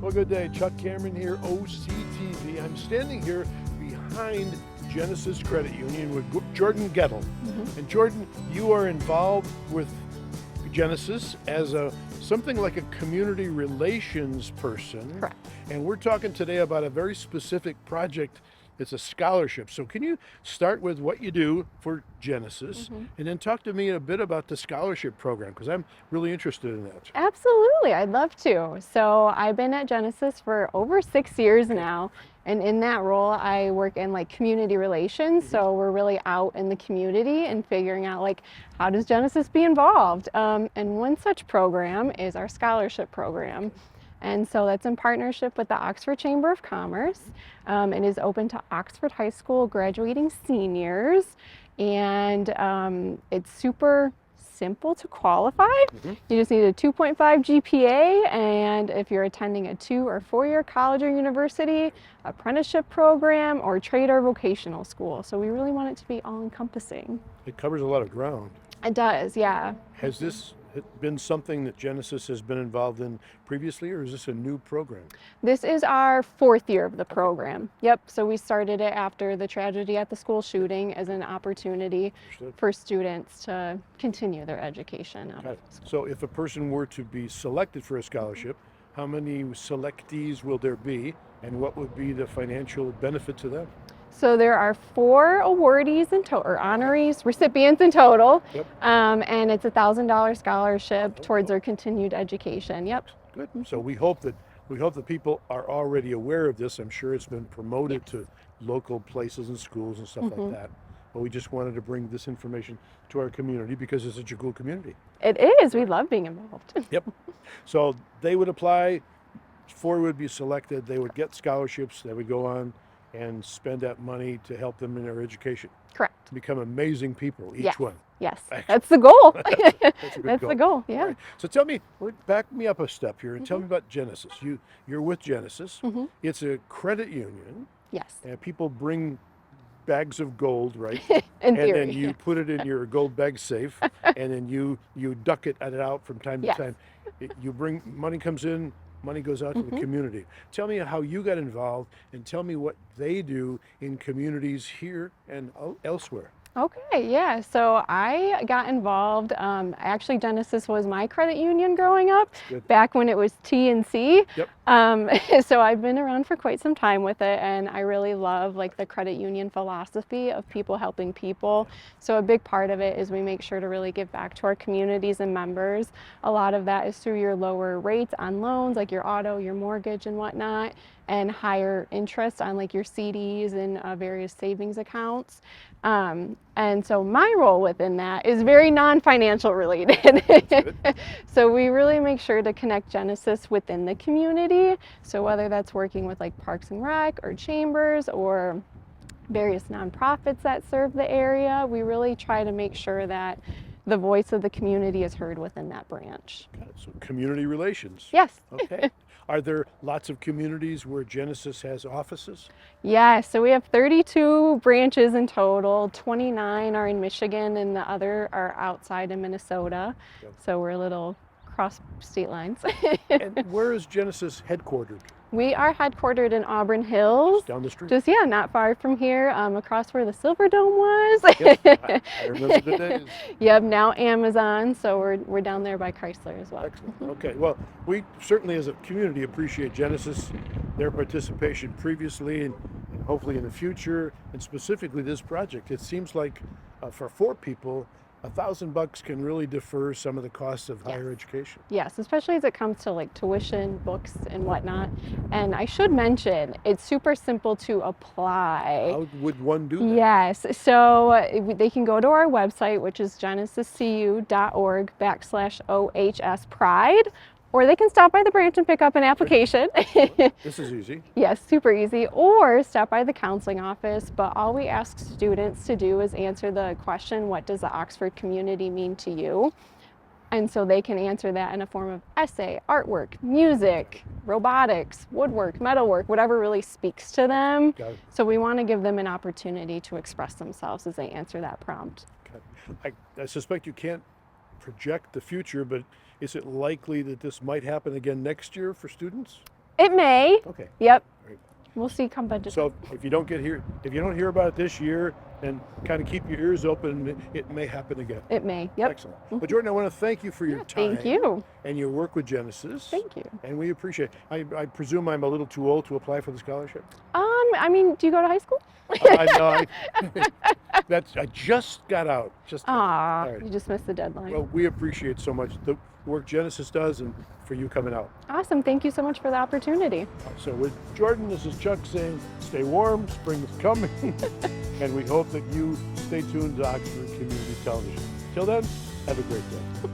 a good day. Chuck Cameron here, OCTV. I'm standing here behind Genisys Credit Union with Jordan Gettle. And Jordan, you are involved with Genisys as something like a community relations person. Correct. And we're talking today about a very specific project. It's a scholarship. So can you start with what you do for Genisys and then talk to me a bit about the scholarship program, because I'm really interested in that. Absolutely, I'd love to. So I've been at Genisys for over 6 years now, and in that role I work in like community relations. So we're really out in the community and figuring out like, how does Genisys be involved? And one such program is our scholarship program. And so that's in partnership with the Oxford Chamber of Commerce. It is open to Oxford High School graduating seniors. And it's super simple to qualify. You just need a 2.5 GPA. And if you're attending a 2 or 4 year college or university, apprenticeship program, or trade or vocational school. So we really want it to be all encompassing. It covers a lot of ground. It does, yeah. Has this been something that Genisys has been involved in previously, or is this a new program? This is our 4th year of the program. Yep, so we started it after the tragedy at the school shooting as an opportunity for students to continue their education out of school. So if a person were to be selected for a scholarship, how many selectees will there be, and what would be the financial benefit to them? So there are 4 awardees in total, or honorees, recipients in total, and it's a $1,000 scholarship towards their continued education. Yep. Good. So we hope that people are already aware of this. I'm sure it's been promoted to local places and schools and stuff like that. But we just wanted to bring this information to our community because it's such a cool community. It is. We love being involved. Yep. So they would apply. 4 would be selected. They would get scholarships. They would go on and spend that money to help them in their education. Correct. Become amazing people, each one. Yes, Excellent. that's the goal. That's the goal, yeah. Right. So tell me, back me up a step here and tell me about Genisys. You're with Genisys. It's a credit union. Yes. And people bring bags of gold, right? In theory. And then you put it in your gold bag safe, and then you duck it out from time to time. You bring, money comes in, money goes out to the community. Tell me how you got involved, and tell me what they do in communities here and elsewhere. Okay, yeah. So I got involved. Actually, Genisys was my credit union growing up, back when it was T&C. So I've been around for quite some time with it, and I really love like the credit union philosophy of people helping people. So a big part of it is we make sure to really give back to our communities and members. A lot of that is through your lower rates on loans, like your auto, your mortgage, and whatnot, and higher interest on like your CDs and various savings accounts. And so my role within that is very non-financial related. So we really make sure to connect Genisys within the community. So whether that's working with like Parks and Rec or chambers or various nonprofits that serve the area, we really try to make sure that the voice of the community is heard within that branch. Got it. So community relations. Yes. Okay. Are there lots of communities where Genisys has offices? Yeah, so we have 32 branches in total. 29 are in Michigan and the other are outside in Minnesota. So we're a little cross state lines. And where is Genisys headquartered? We are headquartered in Auburn Hills. Just down the street? Just, not far from here, across where the Silver Dome was. I remember the days. Yep, now Amazon, so we're down there by Chrysler as well. Excellent. Okay, well, we certainly as a community appreciate Genisys, their participation previously and hopefully in the future, and specifically this project. It seems like for 4 people, $1,000 can really defer some of the costs of higher education. Yes, especially as it comes to like tuition, books, and whatnot. And I should mention, it's super simple to apply. How would one do that? Yes, so they can go to our website, which is genisyscu.org/OHS Pride, or they can stop by the branch and pick up an application. This is easy. Yes, super easy. Or stop by the counseling office. But all we ask students to do is answer the question, what does the Oxford community mean to you? And so they can answer that in a form of essay, artwork, music, robotics, woodwork, metalwork, whatever really speaks to them. So we want to give them an opportunity to express themselves as they answer that prompt. I suspect you can't project the future, but is it likely that this might happen again next year for students? It may. Okay. Yep. Great. We'll see come budget. So if you don't hear about it this year, then kind of keep your ears open. It may happen again. It may. Yep. Excellent. Well, Jordan, I want to thank you for your time. Thank you. And your work with Genisys. Thank you. And we appreciate it. I presume I'm a little too old to apply for the scholarship? I mean, do you go to high school? I just got out. Aw, All right. you just missed the deadline. Well, we appreciate so much the work Genisys does and for you coming out. Awesome. Thank you so much for the opportunity. So with Jordan, this is Chuck saying, stay warm, spring is coming, and we hope that you stay tuned to Oxford Community Television. Till then, have a great day.